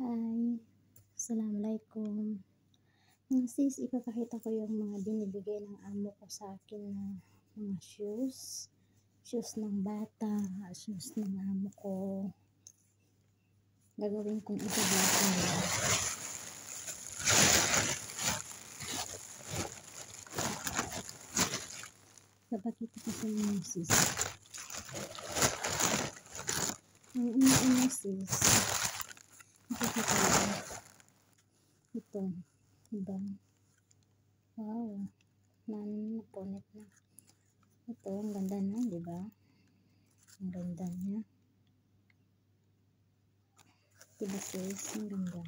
Hi, assalamualaikum. Sis, ipapakita ko yung mga binibigay ng amo ko sa akin na mga shoes ng bata, shoes ng amo ko. Gagawin kong i-vlog nila. Papakita ko sa inyo, sis. Ang una sis, ipapakita ko. Ito, diba? Wow, napunit na. Ito, ang ganda na, diba? Ang ganda niya. Diba sis, ang ganda.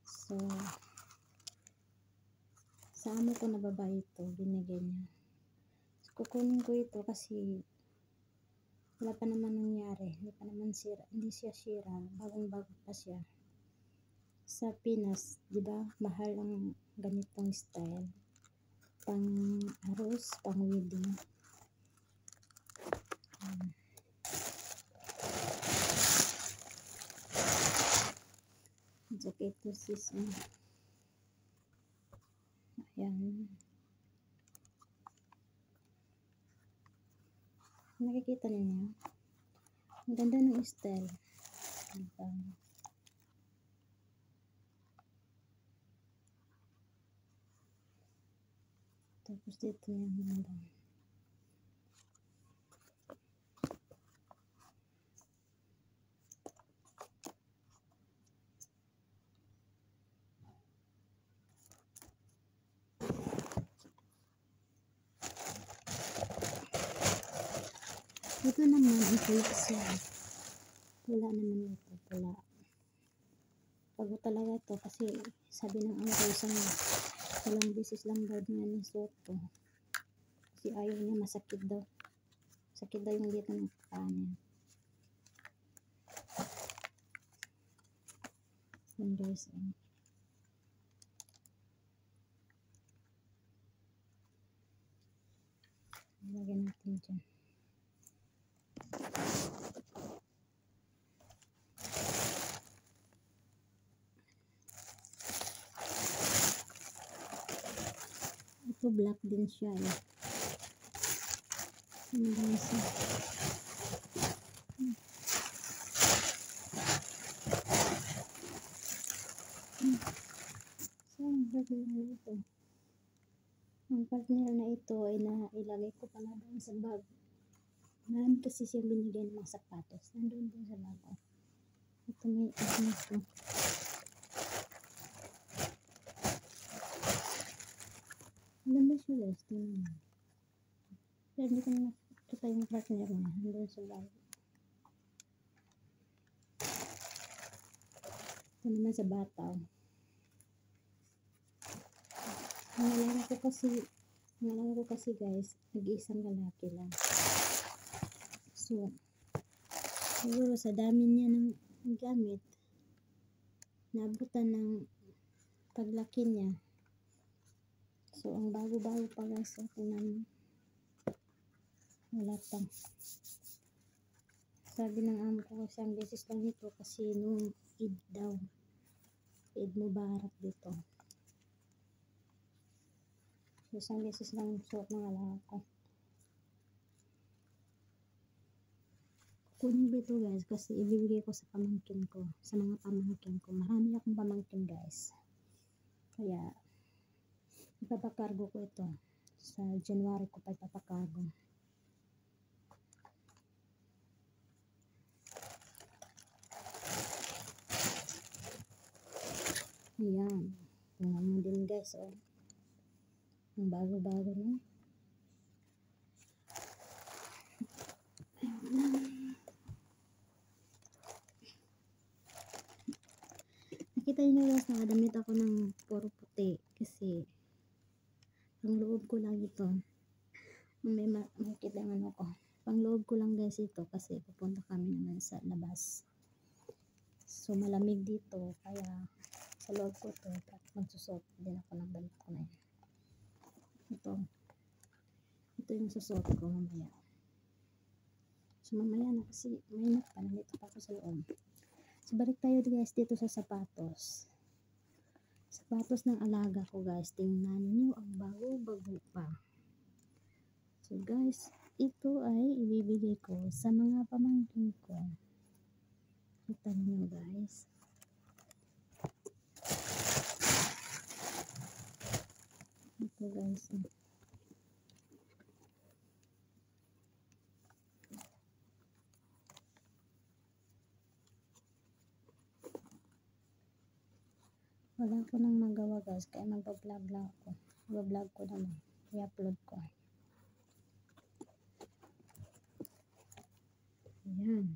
So, sa amo ko na babae ito, binigay niya. So, kukunin ko ito kasi wala pa naman nangyari. Hindi pa naman sira. Hindi siya sira. Bagong-bago pa siya. Sa Pinas, di ba? Mahal ang ganitong style. Pang arus, pang wedding. Jacket to sis. Ayan. Nakikita niyo? Ang ganda ng style. Diba? Tapos dito yung ganda. Ito naman, ito siya. Wala naman ito. Wala. Pagod talaga ito kasi sabi ng amo ko ilang beses lang daw niya nisuot to. Kasi ayaw niya masakit daw. Sakit daw yung dito ng paa niya. Yan guys. Lagyan natin dyan. Ito black din siya eh. Ano ba siya? Saan ba ito? Ang partner na ito ay ilagay ko pala doon sa bag. Marami kasi siyang binigay ng mga sapatos. Nandun din sa bag. Ito may ito. Maganda siya guys. Pero hindi ko na nakita yung partner niya. Nandun sa bag. Ito naman sa bataw. Ang alam ko kasi guys, nag-iisang lalaki lang. So, siguro sa dami niya ng gamit, naabutan ng paglaki niya. So, ang bago-bago pa guys, tingnan wala pa. Sabi ng amo ko kasi ang beses lang ito kasi nung Eid daw. Eid Mubarak dito. So, isang beses lang suot ng alaga ko. Kunin ko ito guys kasi ibibigay ko sa pamangkin ko. Sa mga pamangkin ko. Marami akong pamangkin guys. Kaya, ipapakargo ko ito. Sa January ko pa ipapakargo. Ayan. Tingnan mo din guys. Oh. Ang bago-bago na. Nakita nyo guys, nakadamit ako ng puro puti. Kasi, ang loob ko lang ito. May makikita yung ano ko. Pang loob ko lang guys ito kasi pupunta kami naman sa labas. So malamig dito kaya sa loob ko ito magsusot din ako ng damit ko na yan. Ito yung susot ko mamaya. So mamaya na kasi mainit pa, nandito pa ako sa loob. So balik tayo guys dito sa sapatos. Sapatos ng alaga ko guys, tingnan nyo, ang bago-bago pa. So guys, ito ay ibibigay ko sa mga pamangkin ko. Kita nyo guys. Ito guys. Wala ko nang magawa guys, kaya magpa-vlog lang ako. Mag-vlog ko naman, i-upload ko. Ayan,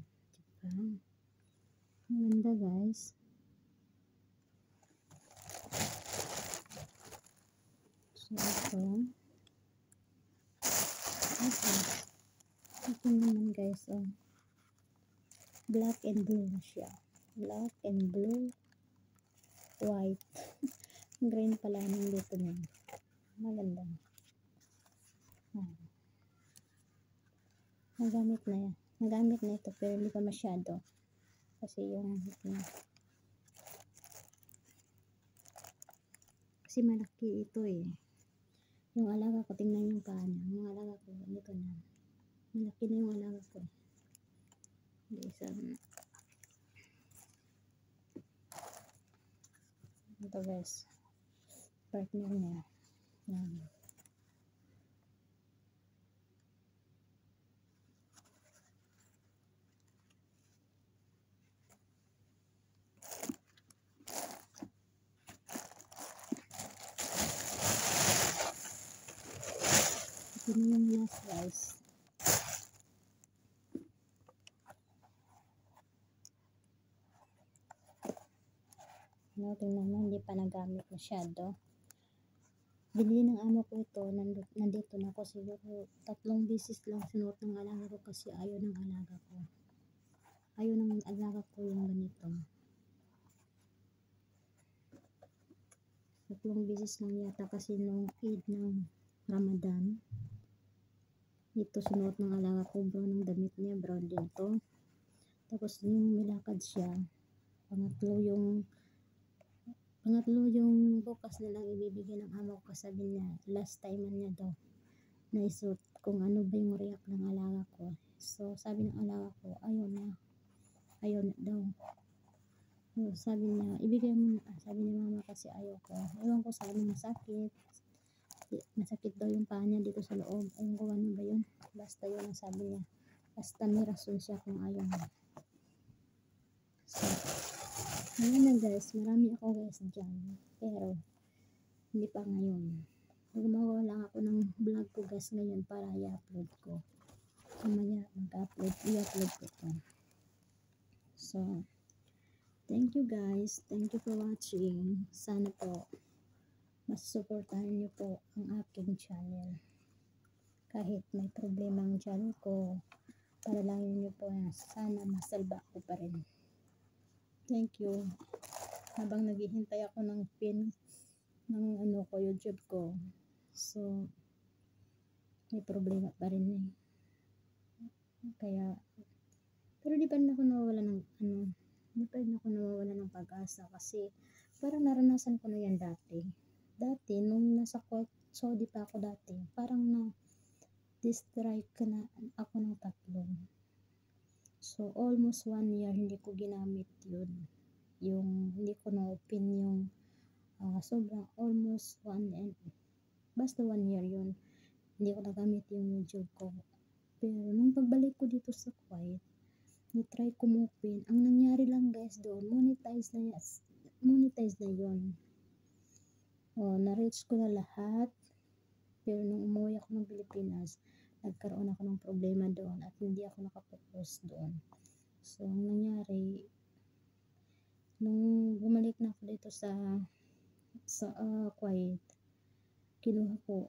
diba? Ang ganda guys. So ito naman guys, oh. Black and blue siya. Black and blue, white. Green pala nang dito niya. Maganda. Nagamit na yan. Nagamit na ito pero hindi pa masyado. Kasi kasi malaki ito eh. Yung alaga ko, tingnan yung paa niya. Yung alaga ko, dito na. Malaki na yung alaga ko. Ito guys. Partner niya. Yan. Ito na yung last guys. No, tingnan mo, hindi pa nagamit masyado. Bili ng amo ko ito, nandito na ako siguro 3 beses lang sinuot ng alaga ko kasi ayaw ng alaga ko. Ayaw ng alaga ko yung ganito. 3 beses lang yata kasi nung Eid ng Ramadan. Ito sinuot ng alaga ko, brown ng damit niya, brown din to. Tapos yung nilakad siya, pangatlo yung bukas na lang ibibigay ng amo ko, sabi niya last time niya daw naisot kung ano ba yung react ng alaga ko. So sabi ng alaga ko ayaw na daw. So, sabi niya ibigay mo na, sabi ni mama kasi ayaw ko. Ewan ko sa ano, masakit daw yung paa niya dito sa loob. Ewan ko ano ba yun, basta yun ang sabi niya, basta may rason siya kung ayaw niya. So ngayon na guys, marami ako guys dyan, pero hindi pa ngayon. Gumawa lang ako ng vlog ko guys ngayon para i-upload ko. Mamaya i-upload ko ito. So thank you guys, thank you for watching. Sana po mas supportahan niyo po ang aking channel. Kahit may problema ang channel ko, panalangin niyo po na sana masalba ko pa rin. Thank you. Habang naghihintay ako ng pin ng YouTube ko. So may problema pa rin eh. Kaya pero di pa rin ako nawawala ng pag-asa kasi parang naranasan ko na yan dati. Dati nung nasa Saudi pa ako dati, parang na-distrike na ako ng 3. So, almost 1 year hindi ko ginamit yun. Yung, hindi ko na-open yung sobrang almost 1 year yun. Hindi ko nagamit yung YouTube ko. Pero, nung pagbalik ko dito sa Kuwait, ni-try ko open. Ang nangyari lang guys doon, monetize na yun. Na-reach ko na lahat. Pero, nung umuwi ako ng Pilipinas, nagkaroon ako ng problema doon at hindi ako nakapokus doon. So, ang nangyari, nung bumalik na ako dito sa Kuwait, kinuha ko,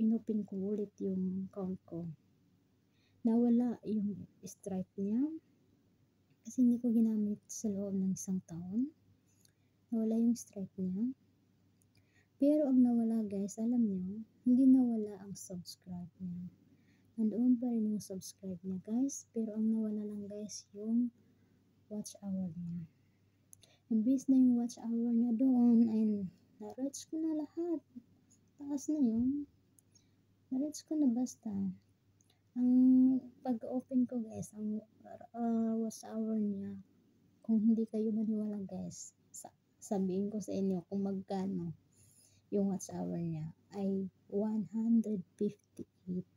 inopen ko ulit yung account ko. Nawala yung strike niya kasi hindi ko ginamit sa loob ng 1 taon. Nawala yung strike niya. Pero ang nawala guys, alam niyo, hindi nawala ang subscribe niya. nandoon pa rin yung subscribe niya guys, pero ang nawala lang guys yung watch hour niya. Imbis na yung watch hour niya doon ay na-reach ko na lahat, taas na yun, na-reach ko na basta. Ang pag-open ko guys, ang watch hour niya, kung hindi kayo maniwala guys, sabihin ko sa inyo kung magkano yung watch hour niya ay 158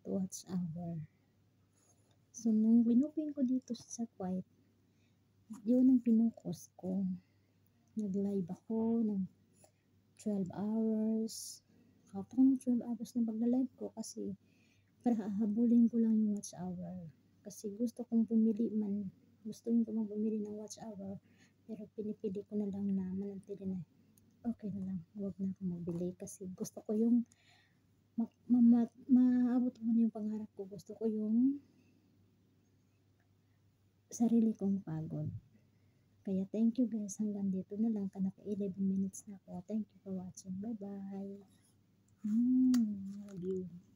watch hour. So nung pinupin ko dito sa quiet, yun ang pinukus ko. Nag-live ako ng 12 hours. Kapag ng 12 hours na pagla-live ko kasi para hahabulin ko lang yung watch hour. Kasi gusto kong bumili man, gustuin ko mang bumili ng watch hour, pero pinipili ko na lang na manatili na okay na lang, huwag na akong magbili kasi gusto ko yung maabot ko na yung pangarap ko. Gusto ko yung sarili kong pagod. Kaya thank you guys, hanggang dito na lang, naka 11 minutes na ako. Thank you for watching, bye bye. Love you.